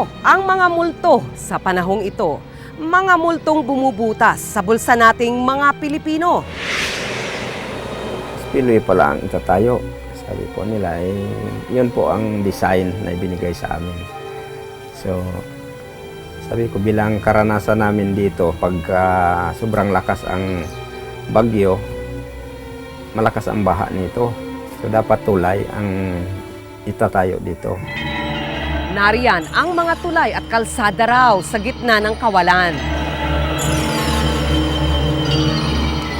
Ano ang mga multo sa panahong ito? Mga multong bumubutas sa bulsa nating mga Pilipino. Pinoy pala ang itatayo. Sabi po nila, yun po ang design na ibinigay sa amin. So, sabi ko bilang karanasan namin dito, pag sobrang lakas ang bagyo, malakas ang baha nito. So, dapat tulay ang itatayo dito. Nariyan ang mga tulay at kalsada raw sa gitna ng kawalan.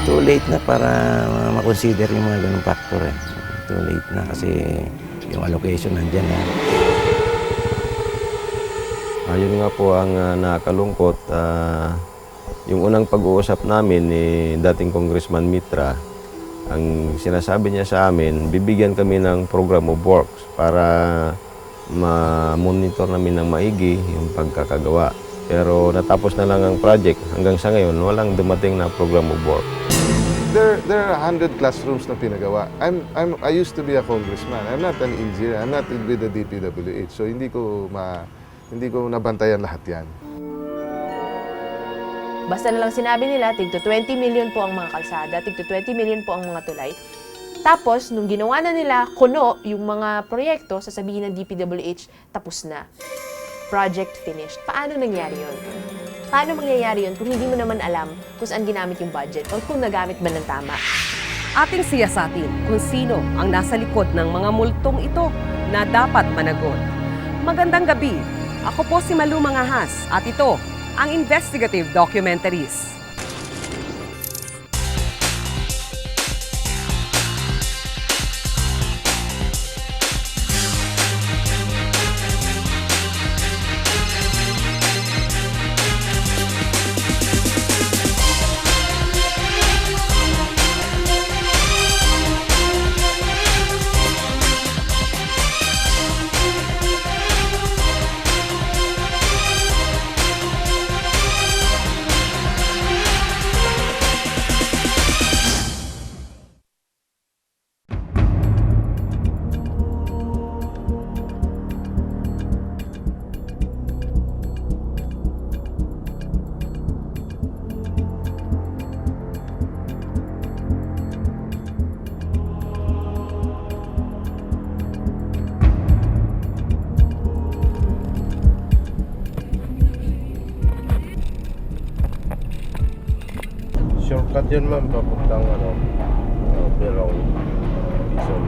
Too late na para makonsider yung mga ganung factor. Too late na kasi yung allocation nandyan. Ayun nga po ang nakakalungkot. Yung unang pag-uusap namin ni dating Congressman Mitra, ang sinasabi niya sa amin, bibigyan kami ng program of works para ma-monitor namin ng maigi yung pagkakagawa. Pero natapos na lang ang project. Hanggang sa ngayon, walang dumating na program of work. There are 100 classrooms na pinagawa. I used to be a congressman. I'm not an engineer. I'm not with the DPWH. So hindi ko nabantayan lahat yan. Basta na lang sinabi nila, tigto 20 million po ang mga kalsada, tigto 20 million po ang mga tulay. Tapos, nung ginawa na nila, kuno, yung mga proyekto, sasabihin ng DPWH, tapos na. Project finished. Paano nangyari yun? Paano mangyayari yun kung hindi mo naman alam kung saan ginamit yung budget o kung nagamit ba ng tama? Ating siyasatin kung sino ang nasa likod ng mga multong ito na dapat managot. Magandang gabi. Ako po si Malu Mangahas at ito ang Investigative Documentaries. Shortcut yun ma'am, papuntang Belong, Quezon.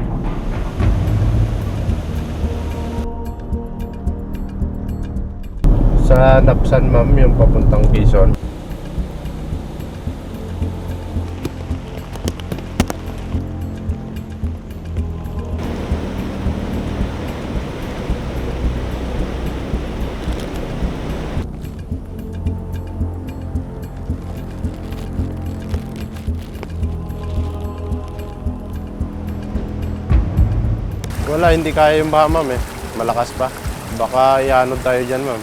Sa Napsan ma'am, yung papuntang Quezon. Wala, hindi kaya yung baha ma'am Malakas pa. Baka ianod tayo dyan ma'am.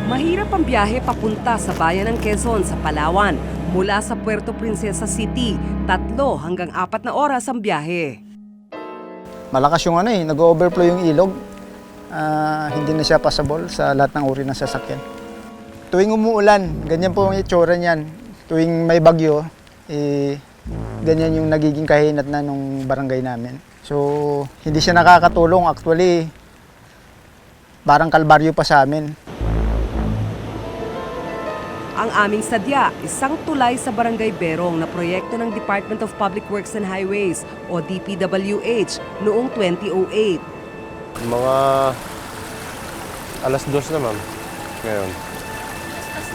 Mahirap ang biyahe papunta sa bayan ng Quezon sa Palawan. Mula sa Puerto Princesa City, 3 hanggang 4 na oras ang biyahe. Malakas yung nag-overflow yung ilog. Hindi na siya passable sa lahat ng uri ng sasakyan. Tuwing umuulan, ganyan po ang itsura niyan. Tuwing may bagyo, ganyan yung nagiging kahinat na nung barangay namin. So, hindi siya nakakatulong. Actually, parang kalbaryo pa sa amin. Ang aming sadya, isang tulay sa Barangay Berong na proyekto ng Department of Public Works and Highways o DPWH noong 2008. Mga alas 2 na ma'am, ngayon.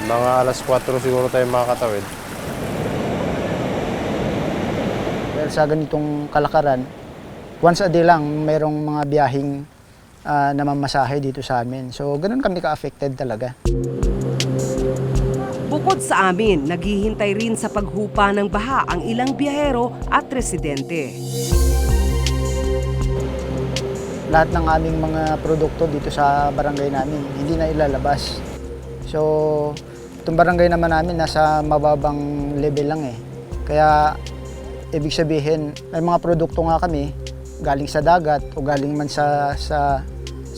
Mga alas 4 siguro tayo makakatawid. Dahil sa ganitong kalakaran, once a day lang mayroong mga biyaheng namamasahe dito sa amin. So, ganun kami ka-affected talaga. Bukod sa amin, naghihintay rin sa paghupa ng baha ang ilang biyahero at residente. Lahat ng aming mga produkto dito sa barangay namin, hindi na ilalabas. So, itong barangay naman namin nasa mababang level lang Kaya Ibig sabihin, may mga produkto nga kami galing sa dagat o galing man sa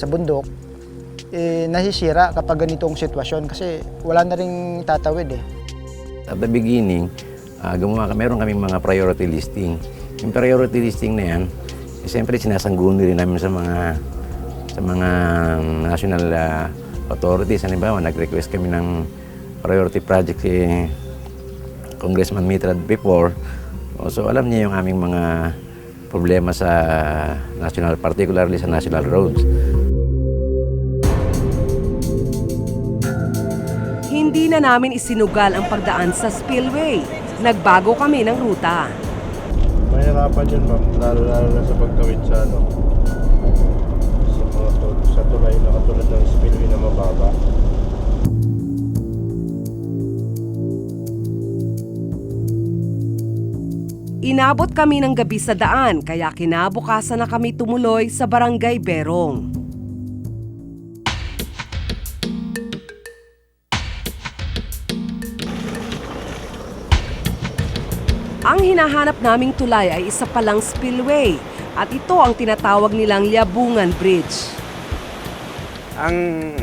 bundok, nasisira kapag ganitong sitwasyon kasi wala na ring tatawid eh. At the beginning, meron kaming mga priority listing. Yung priority listing na yan, siyempre sinasangguni rin namin sa mga national authorities. Halimbawa, nag-request kami ng priority project si Congressman Mitra before. So alam niya yung aming mga problema sa national, particularly sa national roads. Hindi na namin isinugal ang pagdaan sa spillway. Nagbago kami ng ruta. Mahirapan yun, ma'am. Lalo na sa pagkawid sa sa tulay na katulad ng spillway na mababa. Inabot kami ng gabi sa daan kaya kinabukasan na kami tumuloy sa Barangay Berong. Ang hinahanap naming tulay ay isa palang spillway at ito ang tinatawag nilang Liabungan Bridge. Ang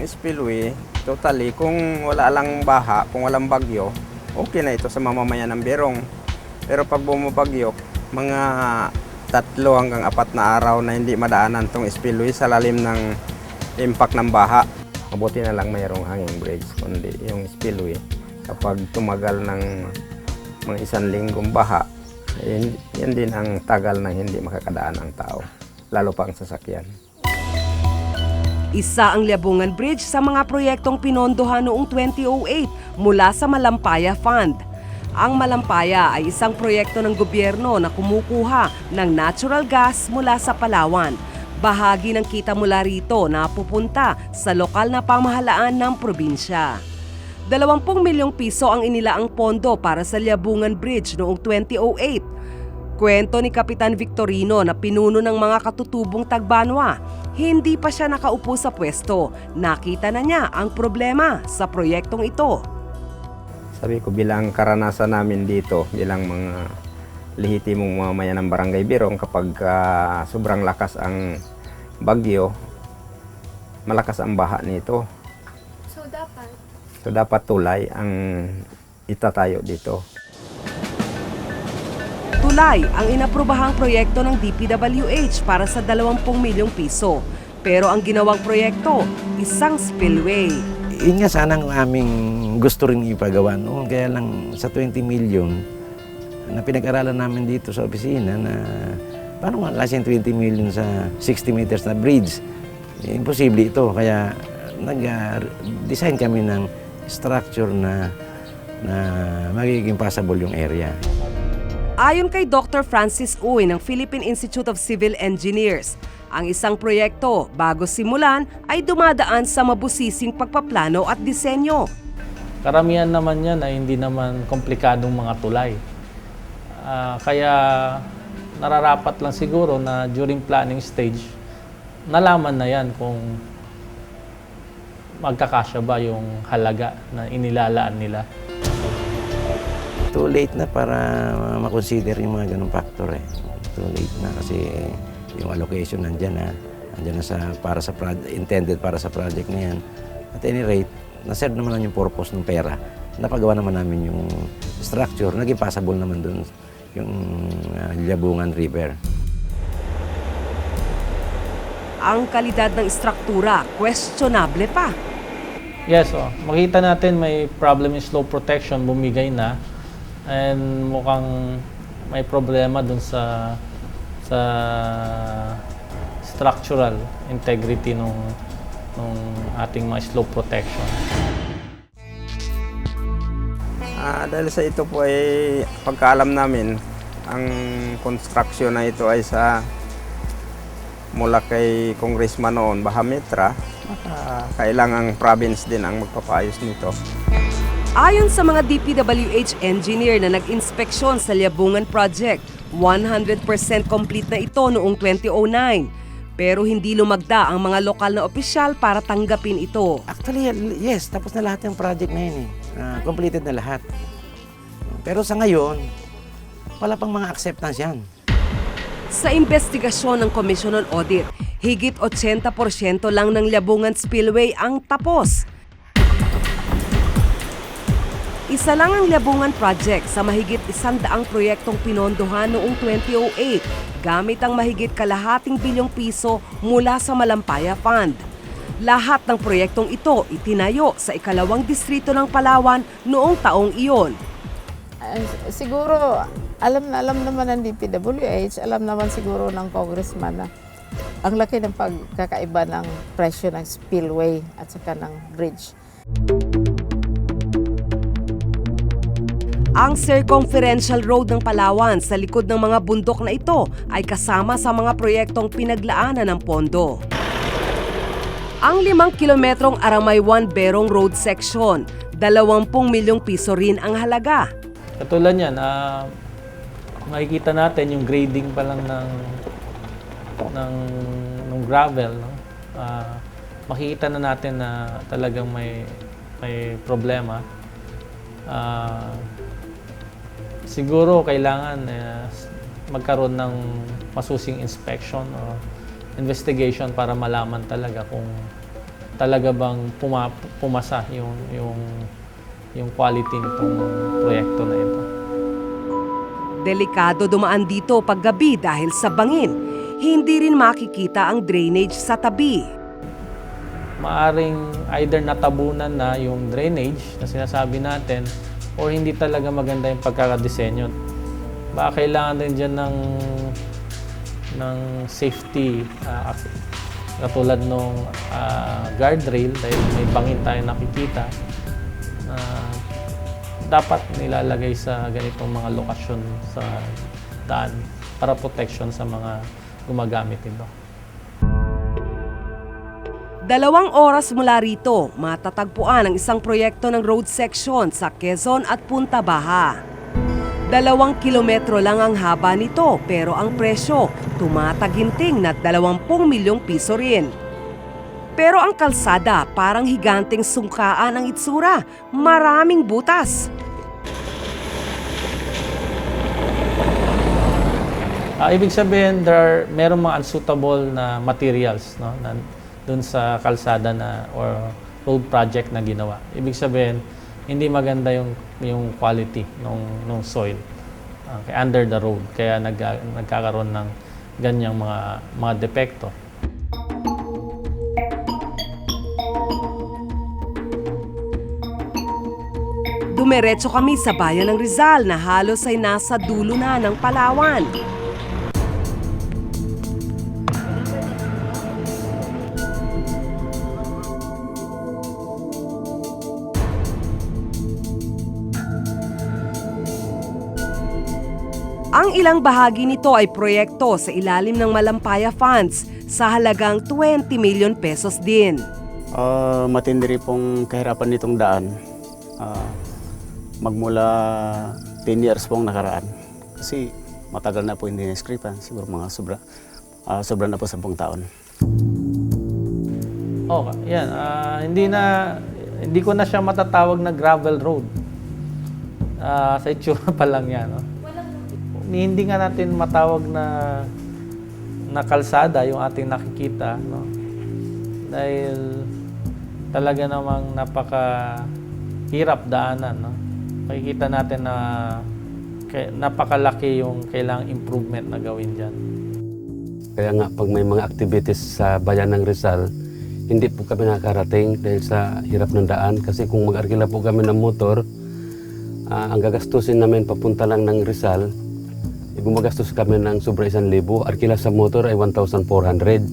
spillway, totally, kung wala lang baha, kung walang bagyo, okay na ito sa mamamayan ng Berong. Pero pag bumabagyo, mga 3 hanggang 4 na araw na hindi madaanan tong spillway sa lalim ng impact ng baha. Mabuti na lang mayroong hanging bridge, kundi yung spillway, kapag tumagal ng mga 1 linggong baha, yan din ang tagal na hindi makakadaan ang tao, lalo pa ang sasakyan. Isa ang Liabungan Bridge sa mga proyektong pinondohan noong 2008 mula sa Malampaya Fund. Ang Malampaya ay isang proyekto ng gobyerno na kumukuha ng natural gas mula sa Palawan. Bahagi ng kita mula rito na pupunta sa lokal na pamahalaan ng probinsya. 20 milyong piso ang inilaang pondo para sa Liabungan Bridge noong 2008. Kwento ni Kapitan Victorino na pinuno ng mga katutubong Tagbanwa, hindi pa siya nakaupo sa pwesto. Nakita na niya ang problema sa proyektong ito. Sabi ko, bilang karanasan namin dito, bilang mga lehitimong mamamayan ng Barangay Berong, kapag sobrang lakas ang bagyo, malakas ang baha nito. So dapat tulay ang itatayo dito. Tulay ang inaprobahang proyekto ng DPWH para sa 20 milyong piso. Pero ang ginawang proyekto, isang spillway. Yun nga sana ang aming gusto rin ipagawa noon. Kaya lang sa 20 million na pinag-aralan namin dito sa opisina na paano nga kasi 20 million sa 60 meters na bridge. Imposible ito. Kaya nag-design kami ng structure na magiging passable yung area. Ayon kay Dr. Francis Uy ng Philippine Institute of Civil Engineers, ang isang proyekto bago simulan ay dumadaan sa mabusising pagpaplano at disenyo. Karamihan naman yan ay hindi naman komplikadong mga tulay. Kaya nararapat lang siguro na during planning stage, nalaman na yan kung magkakasya ba yung halaga na inilalaan nila. Too late na para makonsider yung mga ganung factor eh. Too late na kasi yung allocation nandyan na intended para sa project na yan. At any rate, na-serve naman lang yung purpose ng pera. Napagawa naman namin yung structure, naging passable naman dun yung Liabungan River. Ang kalidad ng istruktura, questionable pa. Yes, makita natin may problem in slope protection, bumigay na. And mukhang may problema dun sa structural integrity nung ating mga slope protection. Dahil sa ito po ay pagkaalam namin, ang construction na ito ay mula kay Congressman noon, Baha Mitra, kailangang province din ang magpapayos nito. Ayon sa mga DPWH engineer na nag-inspeksyon sa Liabungan Project, 100% complete na ito noong 2009. Pero hindi lumagda ang mga lokal na opisyal para tanggapin ito. Actually, yes, tapos na lahat yung project na yun eh. Completed na lahat. Pero sa ngayon, Wala pang mga acceptance yan. Sa investigasyon ng Commission on Audit, higit 80% lang ng Labungan Spillway ang tapos. Isa lang ang Labungan Project sa mahigit 100 proyektong pinondohan noong 2008 gamit ang mahigit kalahating bilyong piso mula sa Malampaya Fund. Lahat ng proyektong ito itinayo sa ikalawang distrito ng Palawan noong taong iyon. Siguro, alam naman ng DPWH, alam naman siguro ng congressman na ang laki ng pagkakaiba ng presyo ng spillway at saka ng bridge. Ang circumferential road ng Palawan sa likod ng mga bundok na ito ay kasama sa mga proyektong pinaglaanan ng pondo. Ang 5 kilometrong Aramay-1 Road section, 20 milyong piso rin ang halaga. Katulad yan, makikita natin yung grading pa lang ng gravel. No? Makikita na natin na talagang may problema. Siguro kailangan magkaroon ng masusing inspection o investigation para malaman talaga kung talaga bang pumasa yung quality nitong proyekto na ito. Delikado dumaan dito paggabi dahil sa bangin. Hindi rin makikita ang drainage sa tabi. Maaring either natabunan na yung drainage na sinasabi natin or hindi talaga maganda yung pagkakadesenyo. Baka kailangan din dyan ng safety katulad nung guardrail dahil may bangin tayo nakikita. Dapat nilalagay sa ganitong mga lokasyon sa daan para protection sa mga gumagamit nito. 2 oras mula rito, matatagpuan ang isang proyekto ng road section sa Quezon at Punta Baja. 2 kilometro lang ang haba nito pero ang presyo tumataginting na 20 milyong piso rin. Pero ang kalsada parang higanteng sungkaan ang itsura, maraming butas. Ibig sabihin, merong mga unsuitable na materials no, dun sa kalsada na or road project na ginawa. Ibig sabihin, hindi maganda yung quality ng soil under the road. Kaya nagkakaroon ng ganyang mga depekto. Dumiretso kami sa bayan ng Rizal na halos ay nasa dulo na ng Palawan. Ang ilang bahagi nito ay proyekto sa ilalim ng Malampaya Funds sa halagang 20 million pesos din. Matindi rin pong kahirapan nitong daan. Magmula 10 years pong nakaraan. Kasi matagal na po hindi na-scripan. Siguro mga sobra na po 10 taon. Okay, yan. Hindi ko na siya matatawag na gravel road. Sa itsura pa lang yan. No? Hindi nga natin matawag na kalsada yung ating nakikita. No? Dahil talaga namang napakahirap daanan. No? Makikita natin na napakalaki yung kailangang improvement na gawin dyan. Kaya nga pag may mga activities sa bayan ng Rizal, hindi po kami nakakarating dahil sa hirap ng daan. Kasi kung mag-arkila po kami ng motor, ang gagastusin namin papunta lang ng Rizal, gumagastos kami ng sobra 1,000. Arkila sa motor ay 1,400.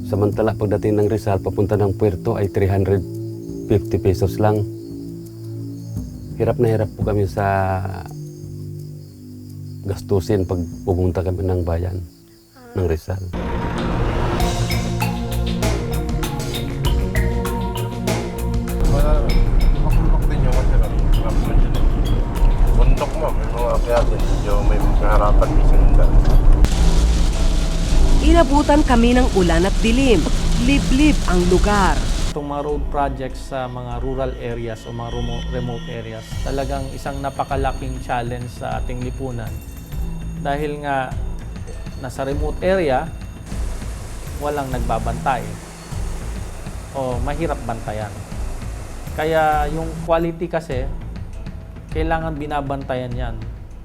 Samantala pagdating ng Rizal, papunta ng Puerto ay 350 pesos lang. Hirap na hirap po kami sa gastusin pag pupunta kami ng bayan ng Rizal. Makulok din yung kasi hirap mo dyan. Bundok mo, may mga akyatin, may kaharapan minsan yung daan. Inabutan kami ng ulan at dilim. Liblib ang lugar. Itong mga road projects sa mga rural areas o mga remote areas, talagang isang napakalaking challenge sa ating lipunan. Dahil nga nasa remote area, walang nagbabantay o mahirap bantayan. Kaya yung quality kasi, kailangan binabantayan yan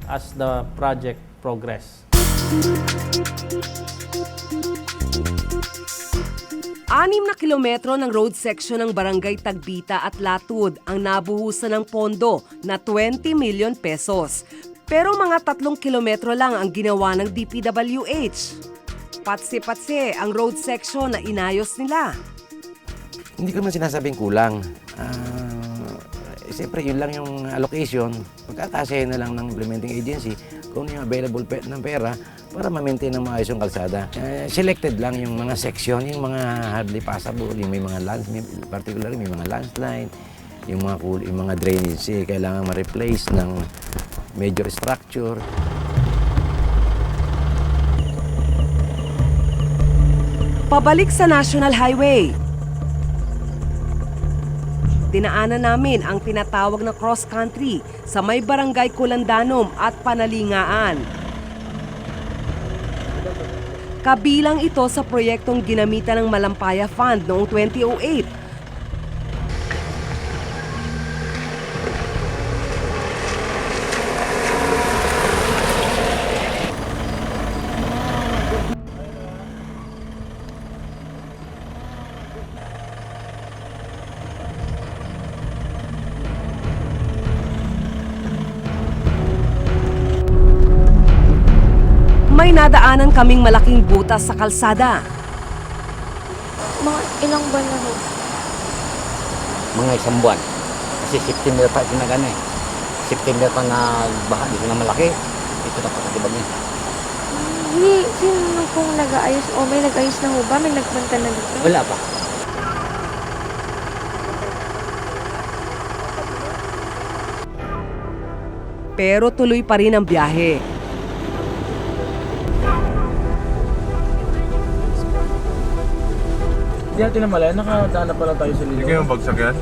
as the project progress. 6 na kilometro ng road section ng Barangay Tagbita at Latud ang nabuhusan ng pondo na 20 million pesos. Pero mga 3 kilometro lang ang ginawa ng DPWH. Patsi-patsi ang road section na inayos nila. Hindi ko naman sinasabing kulang. Siyempre, yun lang yung allocation. Pagkakasahin na lang ng implementing agency kung yung available ng pera para ma-maintain ng maayos yung kalsada. Selected lang yung mga section, yung mga hardly passable, yung may mga particularly may mga landslide, yung mga drainage, kailangan ma-replace ng major structure. Pabalik sa National Highway. Dinaanan namin ang tinatawag na cross-country sa may Barangay Kulandanom at Panalingaan. Kabilang ito sa proyektong ginamitan ng Malampaya Fund noong 2008. May nadaanan kaming malaking butas sa kalsada. Mga ilang buwan na ho? Mga 1 buwan. Kasi September pa ito na gano'n eh. September pa na baha dito na malaki. Ito na pagkatibag niya. Sino pong nag-aayos? O may nag-aayos na ho ba? May nagpunta na dito? Wala pa. Pero tuloy pa rin ang biyahe. Hindi natin namalaya, nakadaan na pala tayo sa lilo. Hindi kayo bagsak yan?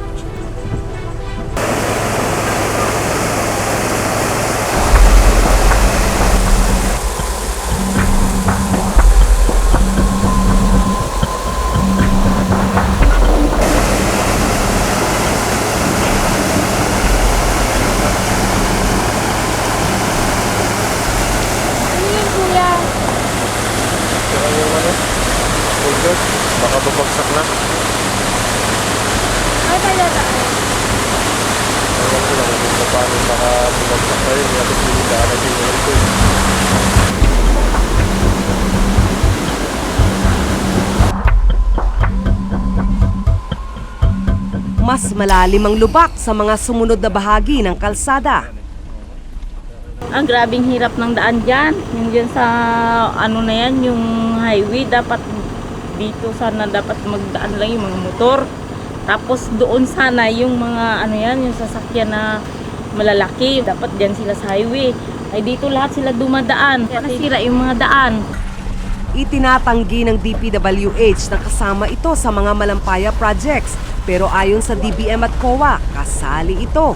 Baka babagsak na. Ay, talaga. Ewan ko lang kung paano baka babagsak na rin. Tapos sinidaan natin yung ito. Mas malalim ang lubak sa mga sumunod na bahagi ng kalsada. Ang grabing hirap ng daan dyan. Yung dyan sa ano na yan, yung highway, dapat dito sana dapat magdaan lang yung mga motor. Tapos doon sana yung mga ano yan, yung sasakyan na malalaki, dapat dyan sila sa highway. Ay dito lahat sila dumadaan. Kaya nasira yung mga daan. Itinatanggi ng DPWH na kasama ito sa mga Malampaya projects. Pero ayon sa DBM at COA, kasali ito.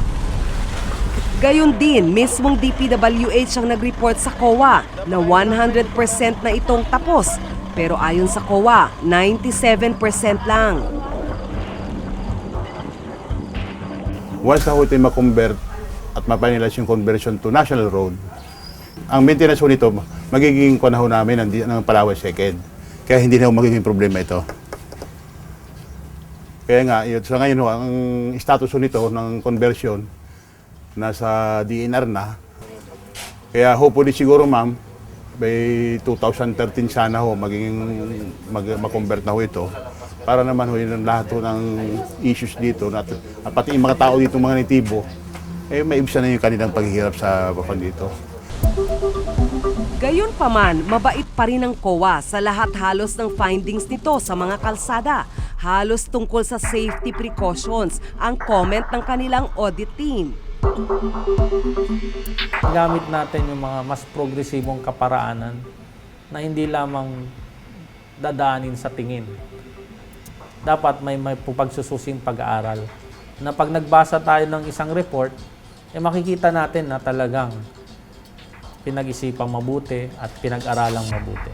Gayon din, mismong DPWH ang nag-report sa COA na 100% na itong tapos. Pero ayon sa COA, 97% lang. Once na ito ma-convert at ma-finalize yung conversion to national road, ang maintenance nito magiging panahon namin ng Palawan Second. Kaya hindi na magiging problema ito. Kaya nga, sa ngayon ang status nito ng conversion nasa DNR na. Kaya hopefully siguro ma'am, by 2013 sana magiging ma-convert na ito para naman yung lahat ng issues dito at pati yung mga tao dito, mga natibo, maibsan na yung kanilang paghihirap sa bapan dito. Gayon pa man, mabait pa rin ang COA sa lahat halos ng findings nito sa mga kalsada. Halos tungkol sa safety precautions ang comment ng kanilang audit team. Gamit natin yung mga mas progresibong kaparaanan na hindi lamang dadaanin sa tingin. dapat may pagsususing pag-aaral. Na pag nagbasa tayo ng isang report, makikita natin na talagang pinag-isipang mabuti at pinag-aralang mabuti.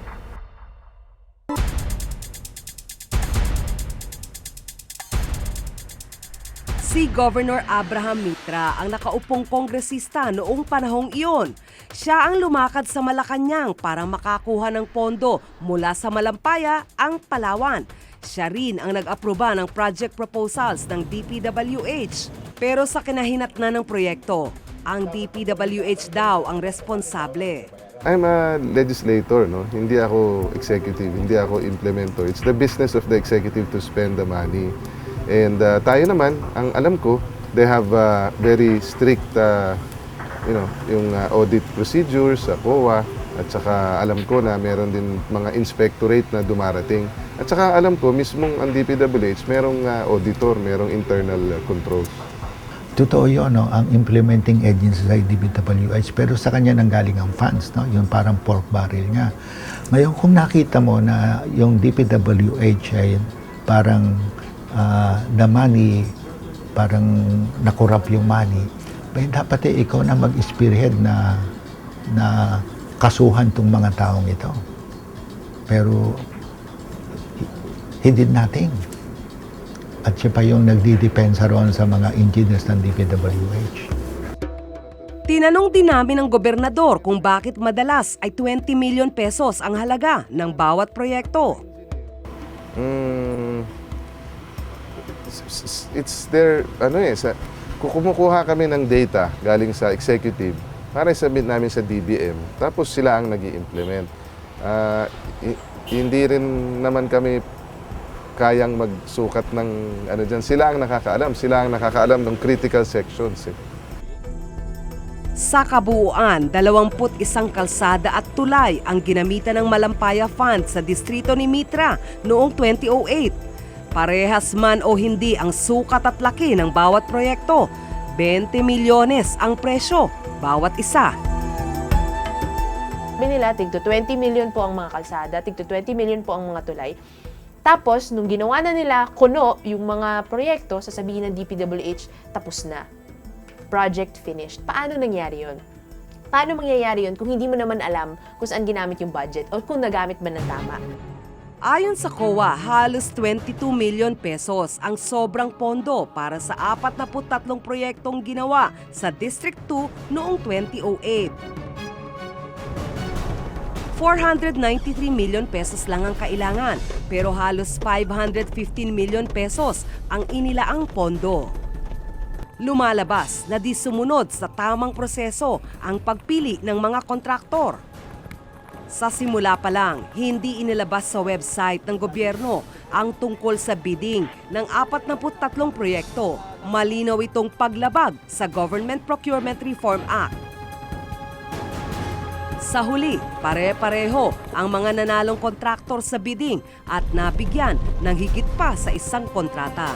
Si Governor Abraham Mitra ang nakaupong kongresista noong panahong iyon. Siya ang lumakad sa Malacanang para makakuha ng pondo mula sa Malampaya, ang Palawan. Siya rin ang nag-aproba ng project proposals ng DPWH. Pero sa kinahinatnan ng proyekto, ang DPWH daw ang responsable. I'm a legislator, no? Hindi ako executive, hindi ako implementer. It's the business of the executive to spend the money. And tayo naman, ang alam ko, they have very strict yung audit procedures sa COA. At saka alam ko na meron din mga inspectorate na dumarating. At saka alam ko, mismong ang DPWH, merong auditor, merong internal controls. Totoo yun, no? Ang implementing agency sa DPWH, pero sa kanya nanggaling ang funds, no? Yung parang pork barrel niya. Ngayon, kung nakita mo na yung DPWH ay parang the money, parang nakurap yung money, dapat ikaw na mag-spearhead na kasuhan tong mga taong ito. Pero he did nothing. At siya pa yung nagdidepensa roon sa mga engineers ng DPWH. Tinanong din namin ng gobernador kung bakit madalas ay 20 million pesos ang halaga ng bawat proyekto. It's their, kumukuha kami ng data galing sa executive para i-submit namin sa DBM, tapos sila ang nag-i-implement. Hindi rin naman kami kayang magsukat ng dyan. Sila ang nakakaalam ng critical sections. Sa kabuuan, 21 kalsada at tulay ang ginamitan ng Malampaya Fund sa distrito ni Mitra noong 2008. Parehas man o hindi ang sukat at laki ng bawat proyekto, 20 milyones ang presyo bawat isa. Sabi nila, tigto 20 million po ang mga kalsada, tigto 20 million po ang mga tulay. Tapos, nung ginawa na nila kuno yung mga proyekto, sasabihin ng DPWH, tapos na. Project finished. Paano nangyari yun? Paano mangyayari yun kung hindi mo naman alam kung saan ginamit yung budget o kung nagamit ba ng tama? Ayon sa COA, halos 22 million pesos ang sobrang pondo para sa 43 proyektong ginawa sa District 2 noong 2008. 493 million pesos lang ang kailangan, pero halos 515 million pesos ang inilaang pondo. Lumalabas na di sumunod sa tamang proseso ang pagpili ng mga kontraktor. Sa simula pa lang, hindi inilabas sa website ng gobyerno ang tungkol sa bidding ng 43 proyekto. Malinaw itong paglabag sa Government Procurement Reform Act. Sa huli, pare-pareho ang mga nanalong kontraktor sa bidding at nabigyan ng higit pa sa isang kontrata.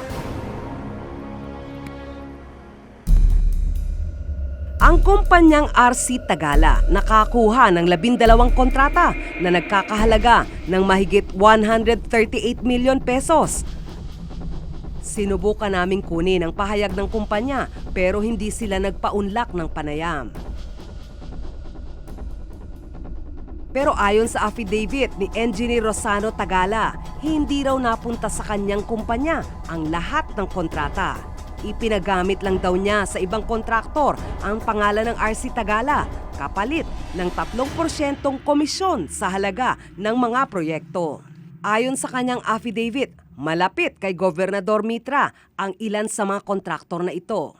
Ang kumpanyang RC Tagala nakakuha ng 12 kontrata na nagkakahalaga ng mahigit 138 million pesos. Sinubukan naming kunin ang pahayag ng kumpanya pero hindi sila nagpaunlak ng panayam. Pero ayon sa affidavit ni Engineer Rosano Tagala, hindi raw napunta sa kanyang kumpanya ang lahat ng kontrata. Ipinagamit lang daw niya sa ibang kontraktor ang pangalan ng RC Tagala, kapalit ng 3% komisyon sa halaga ng mga proyekto. Ayon sa kanyang affidavit, malapit kay Gobernador Mitra ang ilan sa mga kontraktor na ito.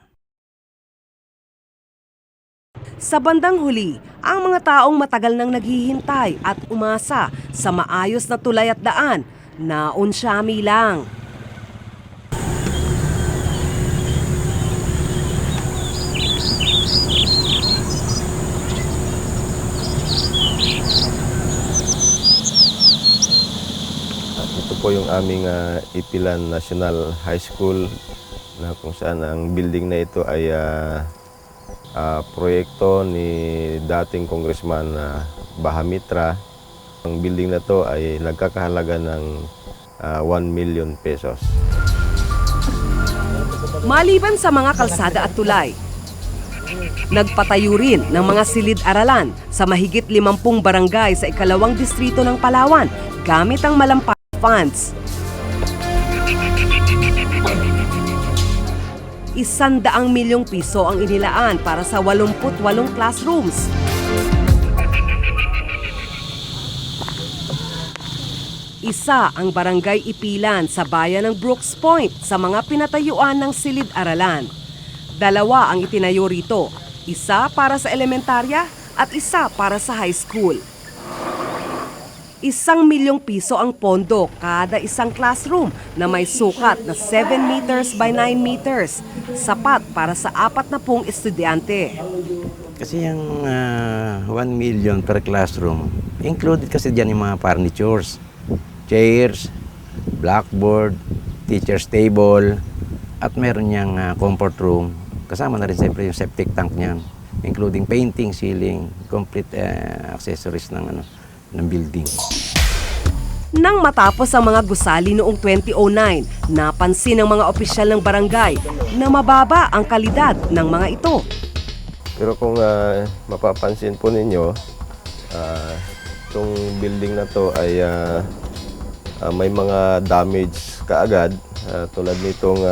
Sa bandang huli, ang mga taong matagal nang naghihintay at umasa sa maayos na tulay at daan, naunsyami lang. Ito po yung aming Ipilan National High School na kung saan ang building na ito ay proyekto ni dating Congressman Baha Mitra. Ang building na to ay nagkakahalaga ng 1 million pesos. Maliban sa mga kalsada at tulay, nagpatayo rin ng mga silid-aralan sa mahigit 50 barangay sa ikalawang distrito ng Palawan gamit ang malampag funds. 100 milyong piso ang inilaan para sa 88 classrooms. Isa ang barangay Ipilan sa bayan ng Brooks Point sa mga pinatayuan ng silid-aralan. 2 ang itinayo rito, isa para sa elementarya at isa para sa high school. 1 milyong piso ang pondo kada isang classroom na may sukat na 7 meters by 9 meters, sapat para sa 40 estudyante. Kasi yung 1 million per classroom, included kasi dyan yung mga furnitures, chairs, blackboard, teacher's table, at meron niyang comfort room. Kasama na rin siyempre yung septic tank niyan, including painting, ceiling, complete accessories ng building. Nang matapos ang mga gusali noong 2009, napansin ng mga opisyal ng barangay na mababa ang kalidad ng mga ito. Pero kung mapapansin po ninyo, itong building na to ay may mga damage kaagad, tulad nitong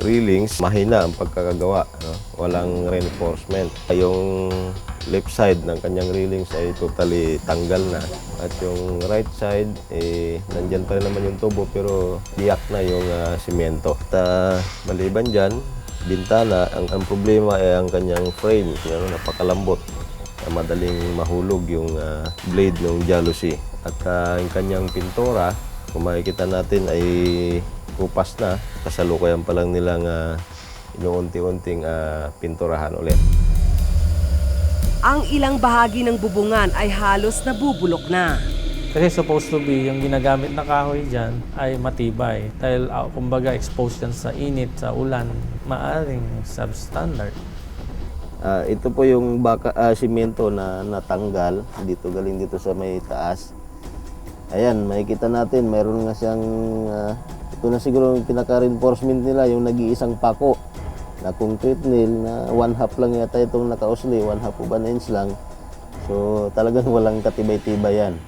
railings, mahina ang pagkakagawa, no? Walang reinforcement. Yung left side ng kanyang railings ay totally tanggal na. At yung right side, nandyan pa rin naman yung tubo pero biyak na yung simento. At maliban dyan, bintana, ang problema ay ang kanyang frame, napakalambot. Madaling mahulog yung blade ng jalousie. At yung kanyang pintura, kung makikita natin ay kupas na. Kasalukuyan pa lang nilang yung unti-unting pinturahan ulit. Ang ilang bahagi ng bubungan ay halos nabubulok na. Kasi supposed to be, yung ginagamit na kahoy dyan ay matibay. Dahil kumbaga exposed yan sa init, sa ulan, maaring substandard. Ito po yung simento na natanggal dito, galing dito sa may taas. Ayan, makikita natin, mayroon nga siyang, ito na siguro yung pinaka-reinforcement nila, yung nag-iisang pako na concrete nail na 1/2 lang yata itong nakausli, 1/2 o 1 inch lang. So talagang walang katibay-tibay yan.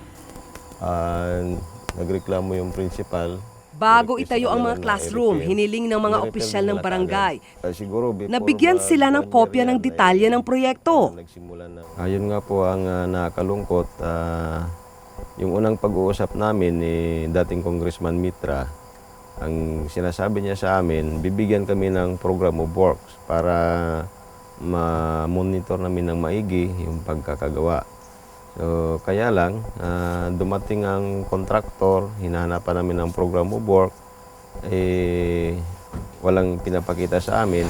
Nagreklamo yung principal. Bago itayo ang mga classroom, hiniling ng mga opisyal ng barangay. Nabigyan sila ng kopya ng detalye ng proyekto. Ayun nga po ang nakakalungkot. Yung unang pag-uusap namin ni dating Congressman Mitra, ang sinasabi niya sa amin, bibigyan kami ng program of works para ma-monitor namin ng maigi yung pagkakagawa. So, kaya lang, dumating ang kontraktor, hinahanapan namin ng program of work, walang pinapakita sa amin.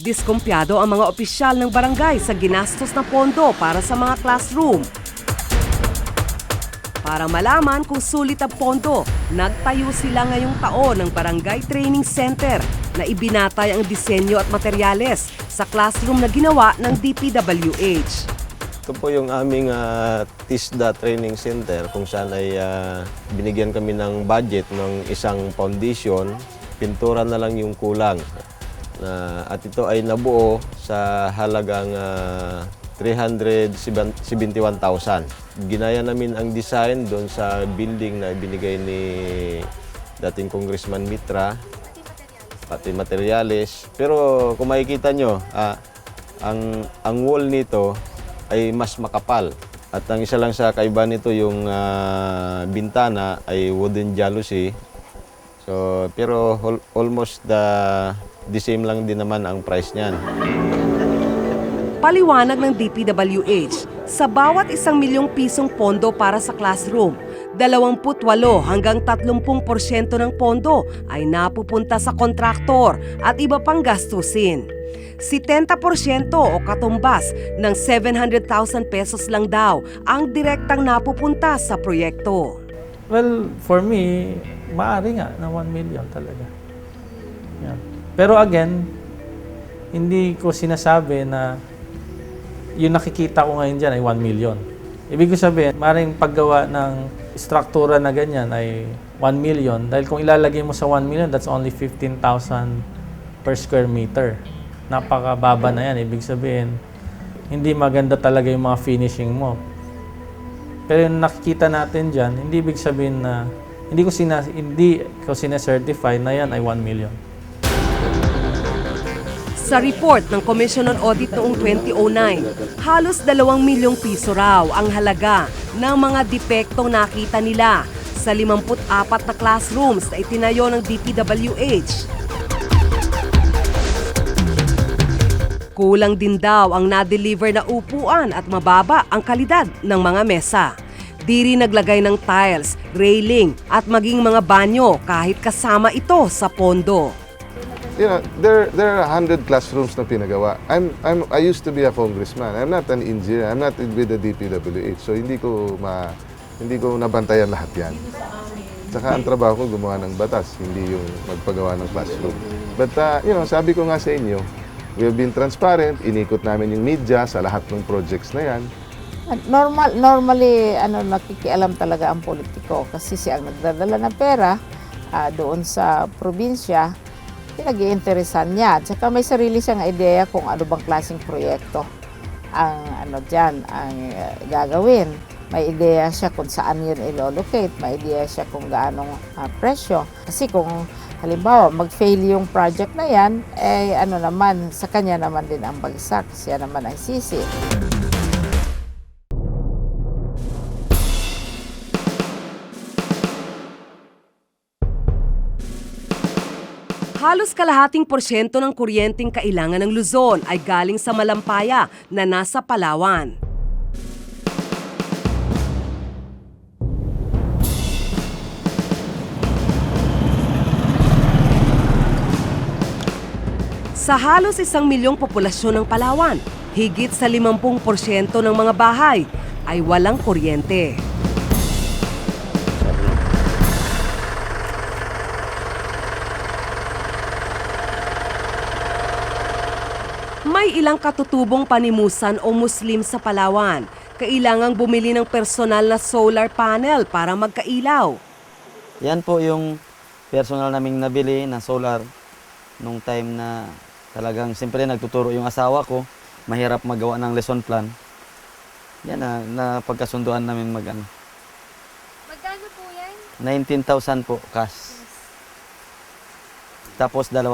Diskumpiyado ang mga opisyal ng barangay sa ginastos na pondo para sa mga classroom. Para malaman kung sulit ang pondo, nagtayo sila ngayong taon ng Barangay Training Center na ibinatay ang disenyo at materyales sa classroom na ginawa ng DPWH. Ito po yung aming TISDA Training Center kung saan ay binigyan kami ng budget ng isang foundation, pintura na lang yung kulang. At ito ay nabuo sa halagang 371,000. Ginaya namin ang design doon sa building na ibinigay ni dating Congressman Mitra, pati materyales. Pero kung makikita nyo, ang wall nito ay mas makapal. At ang isa lang sa kaiba nito, yung bintana ay wooden jalousie. So, pero almost the same lang din naman ang price niyan. Paliwanag ng DPWH, sa bawat 1 milyong pisong pondo para sa classroom, 28 hanggang 30% ng pondo ay napupunta sa kontraktor at iba pang gastusin. 70% o katumbas ng 700,000 pesos lang daw ang direktang napupunta sa proyekto. Well, for me, maaari nga na 1 million talaga. Yan. Pero again, hindi ko sinasabi na yung nakikita ko ngayon dyan ay 1 million. Ibig sabihin, maring paggawa ng struktura na ganyan ay 1 million. Dahil kung ilalagay mo sa 1 million, that's only 15,000 per square meter. Napakababa na yan. Ibig sabihin, hindi maganda talaga yung mga finishing mo. Pero yung nakikita natin dyan, hindi ibig sabihin na hindi ko sinacertify na yan ay 1 million. Sa report ng Commission on Audit noong 2009, halos 2 milyong piso raw ang halaga ng mga depektong nakita nila sa 54 na classrooms na itinayo ng DPWH. Kulang din daw ang na-deliver na upuan at mababa ang kalidad ng mga mesa. Di rin naglagay ng tiles, railing at maging mga banyo kahit kasama ito sa pondo. You know, there are 100 classrooms na pinagawa. I used to be a congressman. I'm not an engineer. I'm not with the DPWH. So hindi ko nabantayan lahat 'yan. Saka ang trabaho ko gumawa ng batas, hindi yung magpagawa ng classroom. But sabi ko nga sa inyo, we have been transparent, inikot namin yung media sa lahat ng projects na 'yan. Normally, nakikialam talaga ang politiko kasi siya ang nagdadala ng pera doon sa probinsya. Pinag-iinteresan niya. At saka may sarili siyang ideya kung ano bang klaseng proyekto ang gagawin. May ideya siya kung saan yun i-locate. May ideya siya kung gaanong presyo. Kasi kung halimbawa mag-fail yung project na yan, sa kanya naman din ang bagsak. Siya naman ang sisi. Halos kalahating porsyento ng kuryenteng kailangan ng Luzon ay galing sa Malampaya na nasa Palawan. Sa halos 1 milyong populasyon ng Palawan, higit sa 50% ng mga bahay ay walang kuryente. May ilang katutubong panimusan o Muslim sa Palawan. Kailangang bumili ng personal na solar panel para magkailaw. Yan po yung personal naming nabili na solar nung time na talagang siyempre nagtuturo yung asawa ko. Mahirap magawa ng lesson plan. Yan na pagkasunduan namin mag-ano. Magkano po yan? 19,000 po cash. Tapos 3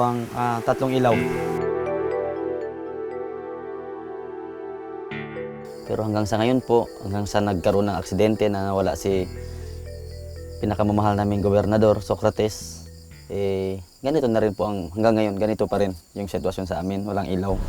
ilaw. Pero hanggang sa ngayon po, hanggang sa nagkaroon ng aksidente na nawala si pinakamamahal naming gobernador, Socrates, ganito na rin po hanggang ngayon, ganito pa rin yung sitwasyon sa amin, walang ilaw.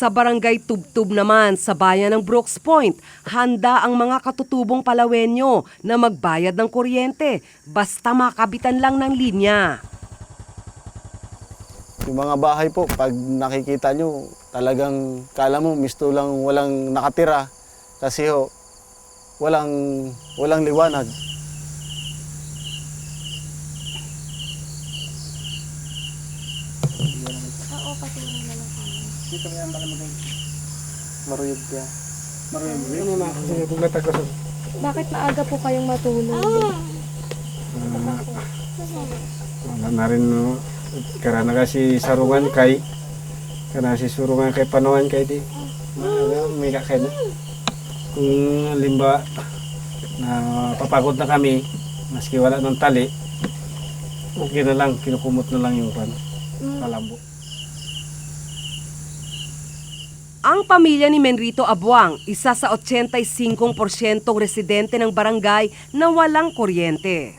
Sa barangay Tubtub naman sa bayan ng Brooks Point, handa ang mga katutubong Palawenyo na magbayad ng kuryente basta makabitan lang ng linya. Yung mga bahay po, pag nakikita nyo, talagang kala mo misto lang walang nakatira kasi walang liwanag. Dito nga ang malamagay. Maruyog ka. Bakit maaga po kayong matulog? Wala na rin karana kasi sarungan kay surungan kay panawan kay di may kakay na kung limba na papagod na kami maski wala ng tali okay na lang kinukumot na lang yung palambo. Ang pamilya ni Menrito Abuang, isa sa 85% residente ng barangay na walang kuryente.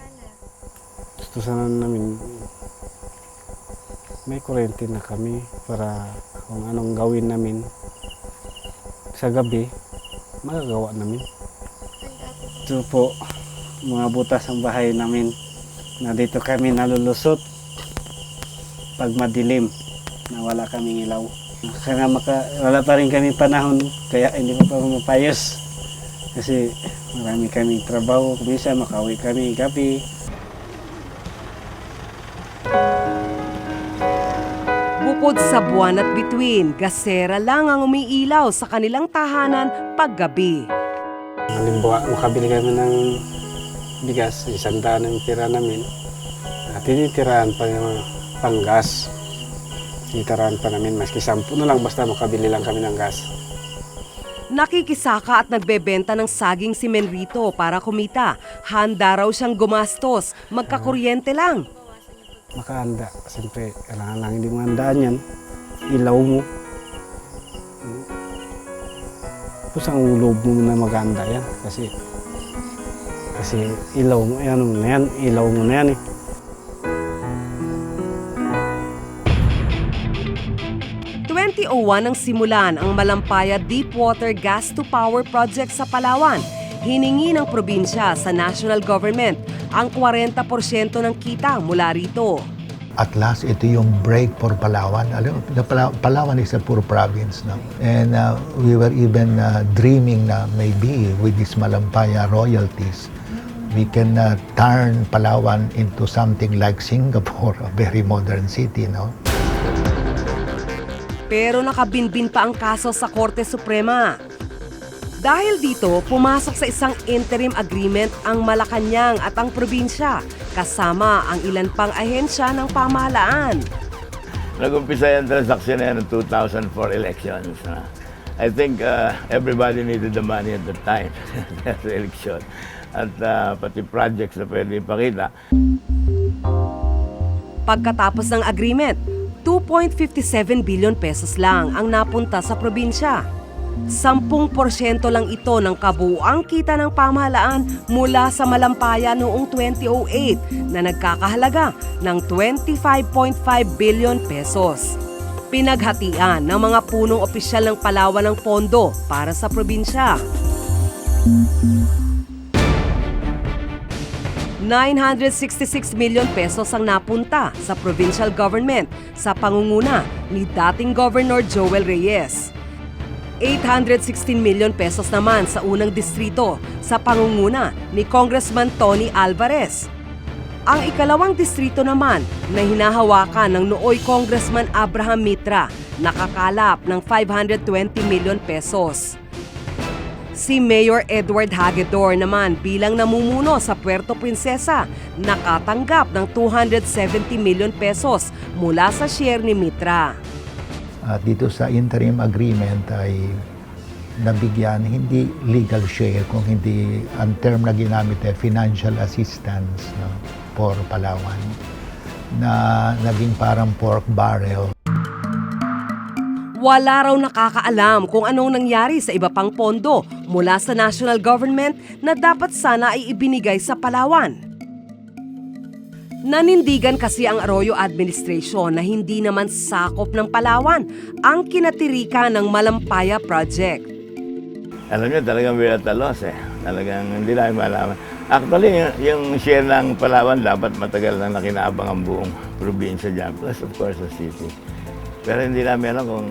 Gusto sana namin may kuryente na kami para kung anong gawin namin sa gabi, magagawa namin. Ito po, mga butas ang bahay namin na dito kami nalulusot pag madilim na wala kaming ilaw. Kaya wala pa rin kami panahon, kaya hindi pa mapayos. Kasi marami kaming trabaho, kumisa makauwi kami gabi. Bukod sa buwan at bituin, gasera lang ang umiilaw sa kanilang tahanan paggabi. Halimbawa, makabili kami ng bigas, 100 ang tira namin. At tinitirahan pa yung panggas. Tinitirahan pa namin, maski 10 na lang, basta makabili lang kami ng gas. Nakikisaka at nagbebenta ng saging si Menrito para kumita. Handa raw siyang gumastos, magkakuryente lang. Makahanda. Siyempre, kailangan lang hindi mo handaan yan. Ilaw mo. Tapos ang ulob mo na maghanda yan. Kasi ilaw mo, ilaw mo na yan eh. Nang simulan ang Malampaya Deepwater Gas to Power Project sa Palawan. Hiningi ng probinsya sa national government ang 40% ng kita mula rito. At last, ito yung break for Palawan. Alam, Palawan is a poor province. No? And we were even dreaming na maybe with these Malampaya royalties, we can turn Palawan into something like Singapore, a very modern city. No? Pero nakabinbin pa ang kaso sa Korte Suprema. Dahil dito, pumasok sa isang interim agreement ang Malacanang at ang probinsya, kasama ang ilan pang ahensya ng pamahalaan. Nag-umpisa yung transaksyon na yan ng 2004 elections. I think everybody needed the money at the time, sa election. At pati projects na pwede ipakita. Pagkatapos ng agreement, 2.57 billion pesos lang ang napunta sa probinsya. 10% lang ito ng kabuuang kita ng pamahalaan mula sa Malampaya noong 2008 na nagkakahalaga ng 25.5 billion pesos. Pinaghatian ng mga punong opisyal ng Palawan ng pondo para sa probinsya. 966 million pesos ang napunta sa provincial government sa pangunguna ni dating Governor Joel Reyes. 816 million pesos naman sa unang distrito sa pangunguna ni Congressman Tony Alvarez. Ang ikalawang distrito naman na hinahawakan ng nooy Congressman Abraham Mitra nakakalap ng 520 million pesos. Si Mayor Edward Hagedor naman bilang namumuno sa Puerto Princesa nakatanggap ng 270 million pesos mula sa share ni Mitra. At dito sa interim agreement ay nabigyan hindi legal share kung hindi ang term na ginamit ay financial assistance, no, for Palawan na naging parang pork barrel. Wala raw nakakaalam kung anong nangyari sa iba pang pondo mula sa national government na dapat sana ay ibinigay sa Palawan. Nanindigan kasi ang Arroyo Administration na hindi naman sakop ng Palawan ang kinatirika ng Malampaya Project. Alam niyo, talagang we're at a loss eh. Talagang hindi namin malaman. Actually, yung share ng Palawan dapat matagal na nakinabang ang buong probinsya dyan. Plus, of course, the city. Pero hindi namin alam kung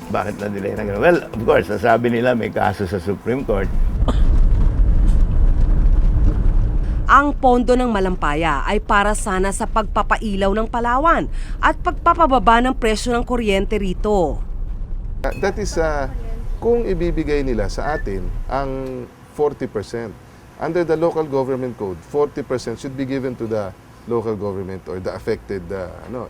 bakit na-delay na gano'n. Well, of course, sabi nila may kaso sa Supreme Court. Ang pondo ng Malampaya ay para sana sa pagpapailaw ng Palawan at pagpapababa ng presyo ng kuryente rito. That is, kung ibibigay nila sa atin ang 40%, under the local government code, 40% should be given to the local government or the affected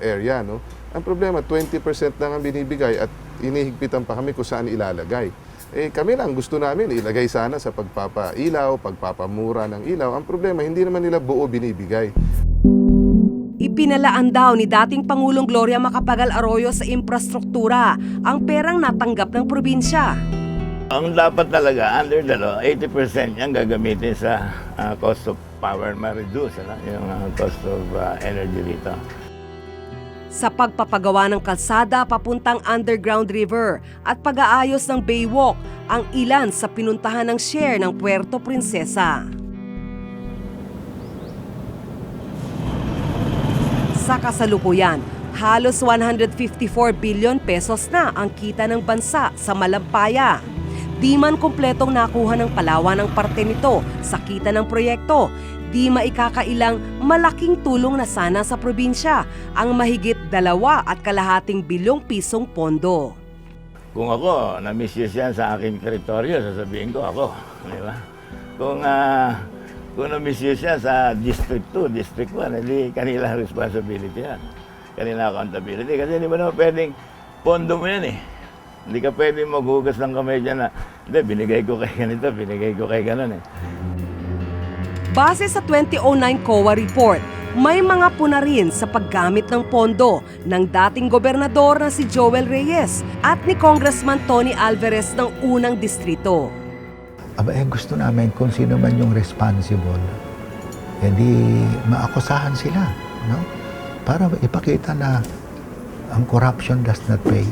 area. No? Ang problema, 20% lang ang binibigay at inihigpitan pa kami kung saan ilalagay. Kami lang gusto namin ilagay sana sa pagpapailaw, pagpapamura ng ilaw. Ang problema, hindi naman nila buo binibigay. Ipinalaan daw ni dating Pangulong Gloria Macapagal Arroyo sa infrastruktura ang perang natanggap ng probinsya. Ang dapat talaga, under the law, 80% yan gagamitin sa cost of power ma-reduce, yung cost of energy dito. Sa pagpapagawa ng kalsada papuntang underground river at pag-aayos ng baywalk ang ilan sa pinuntahan ng share ng Puerto Princesa. Sa kasalukuyan, halos 154 billion pesos na ang kita ng bansa sa Malampaya. Di man kumpletong nakuha ng Palawan ang parte nito sa kita ng proyekto, di maikakailang malaking tulong na sana sa probinsya ang mahigit 2.5 bilyong pisong pondo. Kung ako, na-misuse yan sa aking teritoryo, sasabihin ko ako. Di ba? Kung na-misuse yan sa District 2, District 1, hindi kanila responsibility yan. Kanila accountability. Kasi hindi ba naman pwedeng pondo mo yan eh. Hindi ka pwedeng maghugas ng kamay dyan na, hindi, binigay ko kay ganito, binigay ko kay ganon eh. Base sa 2009 COA report, may mga puna rin sa paggamit ng pondo ng dating gobernador na si Joel Reyes at ni Congressman Tony Alvarez ng unang distrito. Aba, gusto namin kung sino man yung responsible, di maakusahan sila, no? Para ipakita na ang corruption does not pay.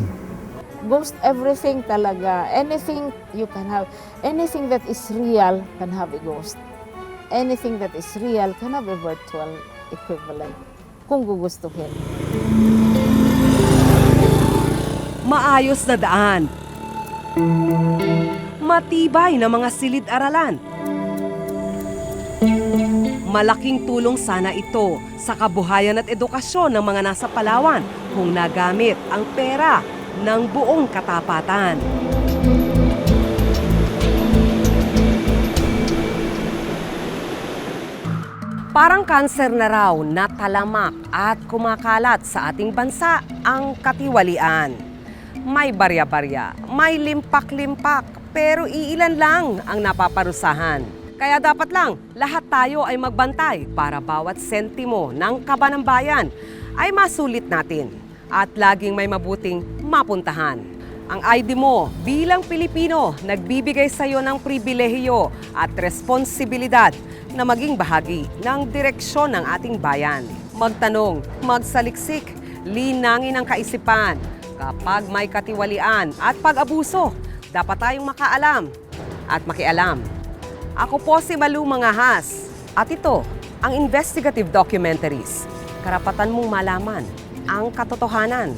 Ghost everything talaga. Anything you can have, anything that is real can have a ghost. Anything that is real can have a virtual equivalent kung gugustuhin. Maayos na daan. Matibay na mga silid-aralan. Malaking tulong sana ito sa kabuhayan at edukasyon ng mga nasa Palawan kung nagamit ang pera ng buong katapatan. Parang kanser na raw na talamak at kumakalat sa ating bansa ang katiwalian. May barya-barya, may limpak-limpak, pero iilan lang ang napaparusahan. Kaya dapat lang lahat tayo ay magbantay para bawat sentimo ng kaba ng bayan ay masulit natin at laging may mabuting mapuntahan. Ang ID mo bilang Pilipino nagbibigay sa iyo ng pribilehiyo at responsibilidad na maging bahagi ng direksyon ng ating bayan. Magtanong, magsaliksik, linangin ang kaisipan. Kapag may katiwalian at pag-abuso, dapat tayong makaalam at makialam. Ako po si Malu Mangahas at ito ang Investigative Documentaries. Karapatan mong malaman ang katotohanan.